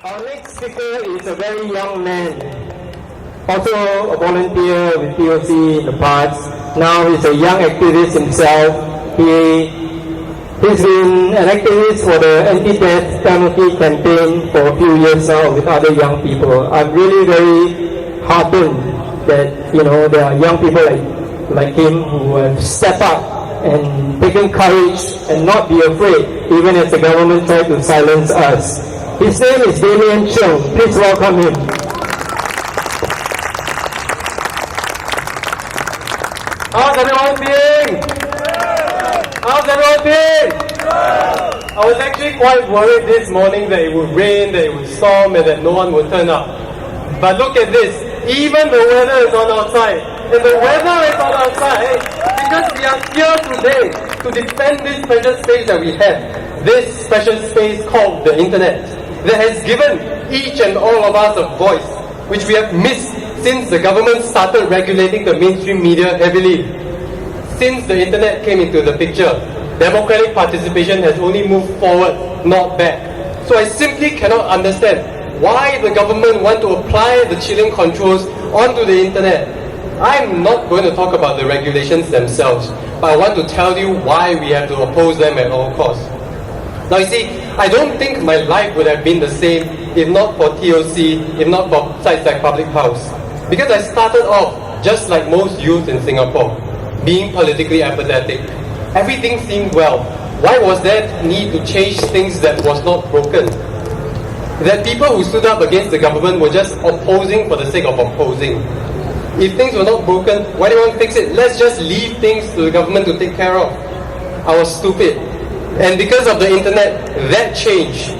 Our next speaker is a very young man, also a volunteer with TOC in the past. Now he's a young activist himself. He's been an activist for the anti-death penalty campaign for a few years now with other young people. I'm really very heartened that there are young people like him who have stepped up and taken courage and not be afraid, even as the government tried to silence us. His name is Damien Chng. Please welcome him. How's everyone feeling? How's everyone feeling? I was actually quite worried this morning that it would rain, that it would storm, and that no one would turn up. But look at this. Even the weather is on our side. And the weather is on our side because we are here today to defend this special space that we have. This special space called the Internet, that has given each and all of us a voice, which we have missed since the government started regulating the mainstream media heavily. Since the Internet came into the picture, democratic participation has only moved forward, not back. So I simply cannot understand why the government want to apply the chilling controls onto the Internet. I'm not going to talk about the regulations themselves, but I want to tell you why we have to oppose them at all costs. Now you see, I don't think my life would have been the same if not for TOC, if not for sites like Public House. Because I started off just like most youth in Singapore, being politically apathetic. Everything seemed well. Why was there need to change things that was not broken? That people who stood up against the government were just opposing for the sake of opposing. If things were not broken, why do you want to fix it? Let's just leave things to the government to take care of. I was stupid. And because of the Internet, that changed.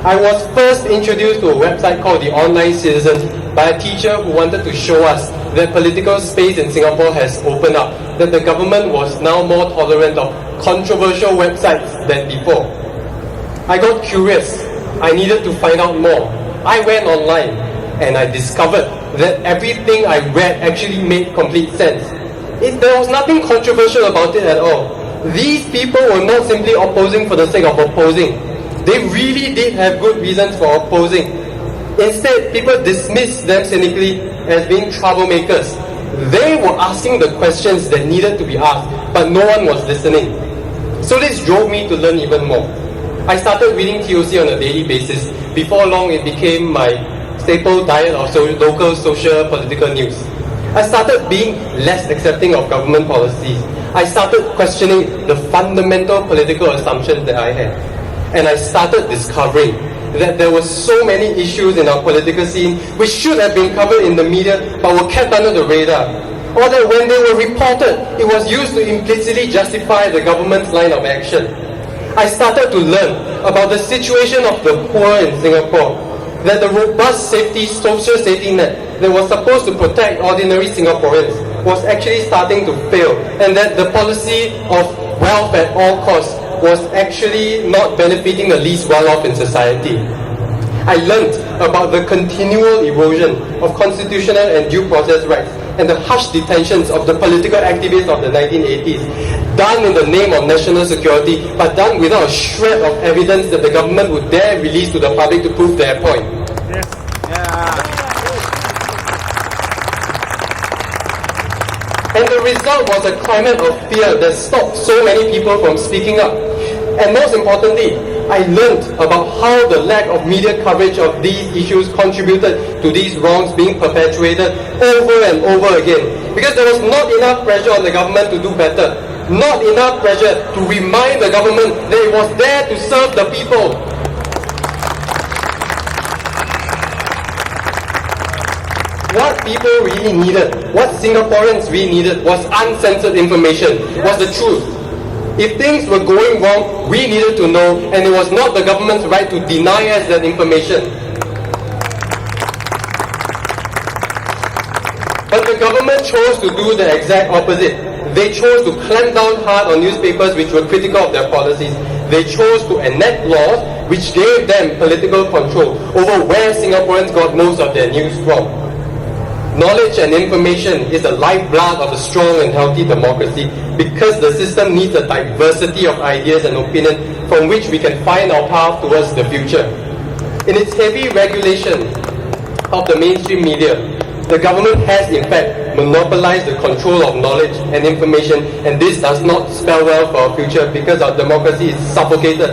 I was first introduced to a website called the Online Citizen by a teacher who wanted to show us that political space in Singapore has opened up, that the government was now more tolerant of controversial websites than before. I got curious. I needed to find out more. I went online and I discovered that everything I read actually made complete sense. There was nothing controversial about it at all. These people were not simply opposing for the sake of opposing. They really did have good reasons for opposing. Instead, people dismissed them cynically as being troublemakers. They were asking the questions that needed to be asked, but no one was listening. So this drove me to learn even more. I started reading TOC on a daily basis. Before long, it became my staple diet of local social political news. I started being less accepting of government policies. I started questioning the fundamental political assumptions that I had. And I started discovering that there were so many issues in our political scene which should have been covered in the media but were kept under the radar. Or that when they were reported, it was used to implicitly justify the government's line of action. I started to learn about the situation of the poor in Singapore, that the robust social safety net that was supposed to protect ordinary Singaporeans was actually starting to fail, and that the policy of wealth at all costs was actually not benefiting the least well-off in society. I learned about the continual erosion of constitutional and due process rights and the harsh detentions of the political activists of the 1980s, done in the name of national security, but done without a shred of evidence that the government would dare release to the public to prove their point. Yes. Yeah. And the result was a climate of fear that stopped so many people from speaking up. And most importantly, I learned about how the lack of media coverage of these issues contributed to these wrongs being perpetuated over and over again. Because there was not enough pressure on the government to do better. Not enough pressure to remind the government that it was there to serve the people. What people really needed, what Singaporeans really needed was uncensored information, was the truth. If things were going wrong, we needed to know, and it was not the government's right to deny us that information. But the government chose to do the exact opposite. They chose to clamp down hard on newspapers which were critical of their policies. They chose to enact laws which gave them political control over where Singaporeans got most of their news from. Knowledge and information is the lifeblood of a strong and healthy democracy because the system needs a diversity of ideas and opinion from which we can find our path towards the future. In its heavy regulation of the mainstream media, the government has in fact monopolized the control of knowledge and information, and this does not spell well for our future because our democracy is suffocated.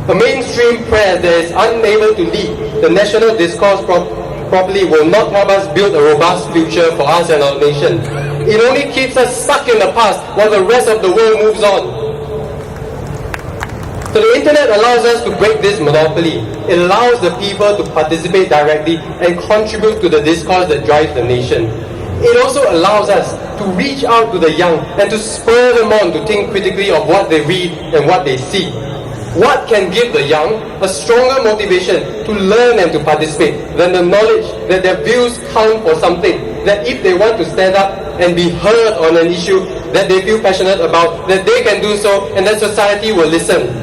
A mainstream press that is unable to lead the national discourse properly will not help us build a robust future for us and our nation. It only keeps us stuck in the past while the rest of the world moves on. So the internet allows us to break this monopoly. It allows the people to participate directly and contribute to the discourse that drives the nation. It also allows us to reach out to the young and to spur them on to think critically of what they read and what they see. What can give the young a stronger motivation to learn and to participate than the knowledge that their views count for something, that if they want to stand up and be heard on an issue that they feel passionate about, that they can do so and that society will listen.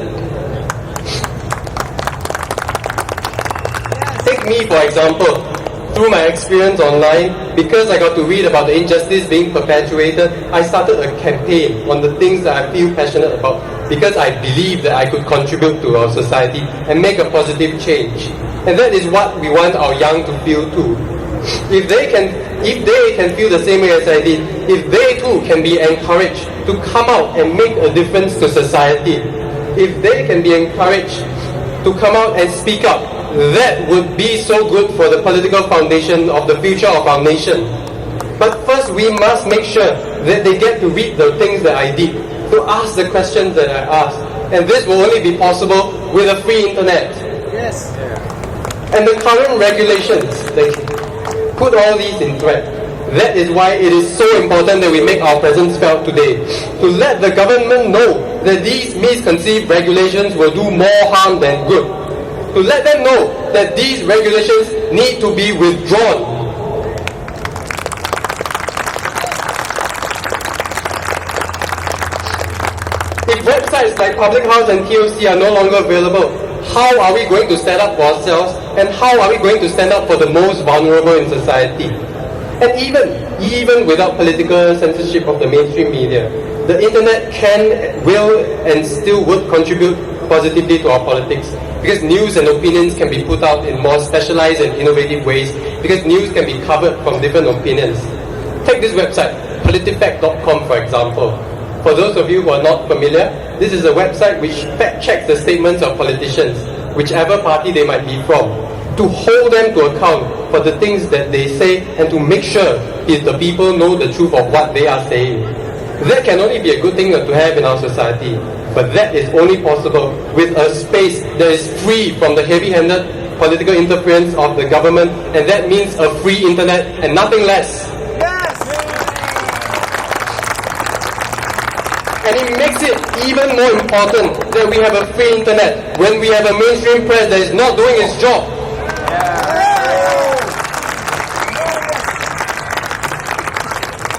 Take me for example. Through my experience online, because I got to read about the injustice being perpetuated, I started a campaign on the things that I feel passionate about, because I believe that I could contribute to our society and make a positive change. And that is what we want our young to feel too. If they can feel the same way as I did, if they too can be encouraged to come out and make a difference to society, if they can be encouraged to come out and speak up, that would be so good for the political foundation of the future of our nation. But first we must make sure that they get to read the things that I did, to ask the questions that I asked. And this will only be possible with a free internet. Yes. And the current regulations, they put all these in threat. That is why it is so important that we make our presence felt today, to let the government know that these misconceived regulations will do more harm than good, to let them know that these regulations need to be withdrawn. If websites like Public House and TOC are no longer available, how are we going to stand up for ourselves, and how are we going to stand up for the most vulnerable in society? And even without political censorship of the mainstream media, the internet can, will, and still would contribute positively to our politics, because news and opinions can be put out in more specialized and innovative ways, because news can be covered from different opinions. Take this website, politifact.com for example. For those of you who are not familiar, this is a website which fact-checks the statements of politicians, whichever party they might be from, to hold them to account for the things that they say and to make sure that the people know the truth of what they are saying. That can only be a good thing to have in our society, but that is only possible with a space that is free from the heavy-handed political interference of the government, and that means a free internet and nothing less. And it makes it even more important that we have a free internet when we have a mainstream press that is not doing its job.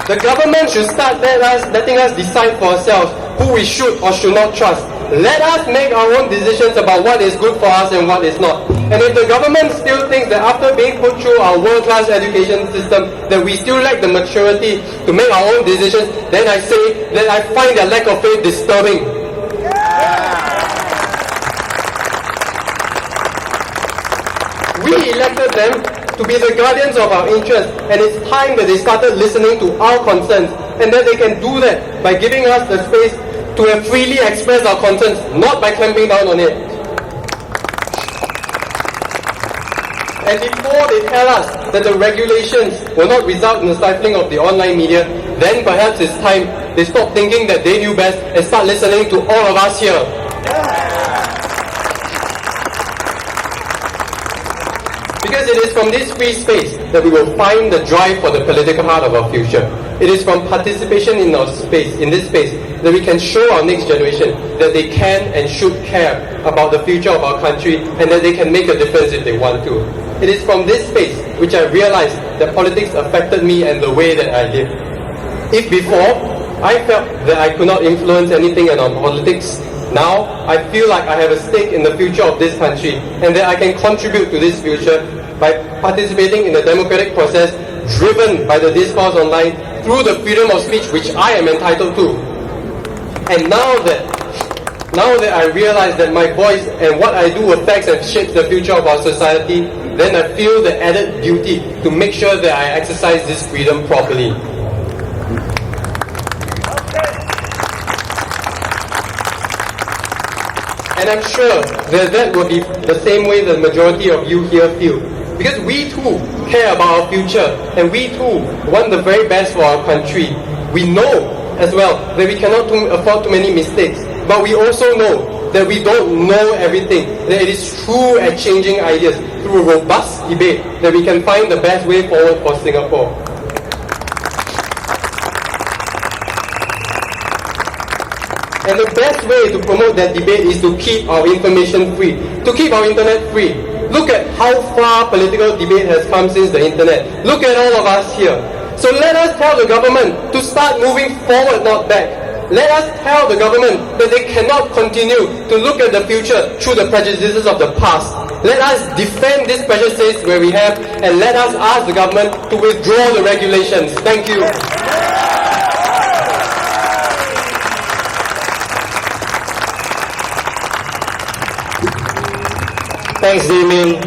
The government should start letting us decide for ourselves who we should or should not trust. Let us make our own decisions about what is good for us and what is not. And if the government still thinks that after being put through our world-class education system that we still lack the maturity to make our own decisions, then I say that I find their lack of faith disturbing. We elected them to be the guardians of our interests, and it's time that they started listening to our concerns, and that they can do that by giving us the space to freely express our concerns, not by clamping down on it. And before they tell us that the regulations will not result in the stifling of the online media, then perhaps it's time they stop thinking that they knew best and start listening to all of us here. Because it is from this free space that we will find the drive for the political heart of our future. It is from participation in this space, that we can show our next generation that they can and should care about the future of our country, and that they can make a difference if they want to. It is from this space which I realized that politics affected me and the way that I live. If before I felt that I could not influence anything in our politics, now I feel like I have a stake in the future of this country, and that I can contribute to this future by participating in the democratic process driven by the discourse online through the freedom of speech which I am entitled to. And now that Now that I realize that my voice and what I do affects and shapes the future of our society, then I feel the added duty to make sure that I exercise this freedom properly. And I'm sure that will be the same way the majority of you here feel. Because we too care about our future, and we too want the very best for our country. We know as well that we cannot afford too many mistakes, but we also know that we don't know everything, that it is through exchanging ideas, through a robust debate, that we can find the best way forward for Singapore. And the best way to promote that debate is to keep our information free, to keep our internet free. Look at how far political debate has come since the internet. Look at all of us here. So let us tell the government to start moving forward, not back. Let us tell the government that they cannot continue to look at the future through the prejudices of the past. Let us defend these precious states where we have, and let us ask the government to withdraw the regulations. Thank you. Thanks, Damien.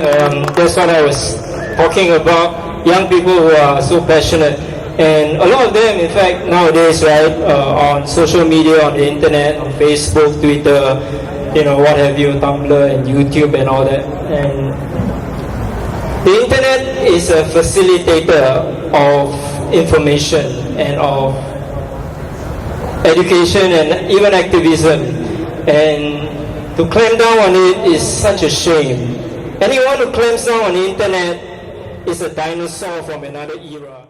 That's what I was talking about. Young people who are so passionate, and a lot of them, in fact, nowadays, right, on social media, on the internet, on Facebook, Twitter, what have you, Tumblr and YouTube and all that. And the internet is a facilitator of information and of education and even activism. And to clamp down on it is such a shame. Anyone who clamps down on the internet is a dinosaur from another era.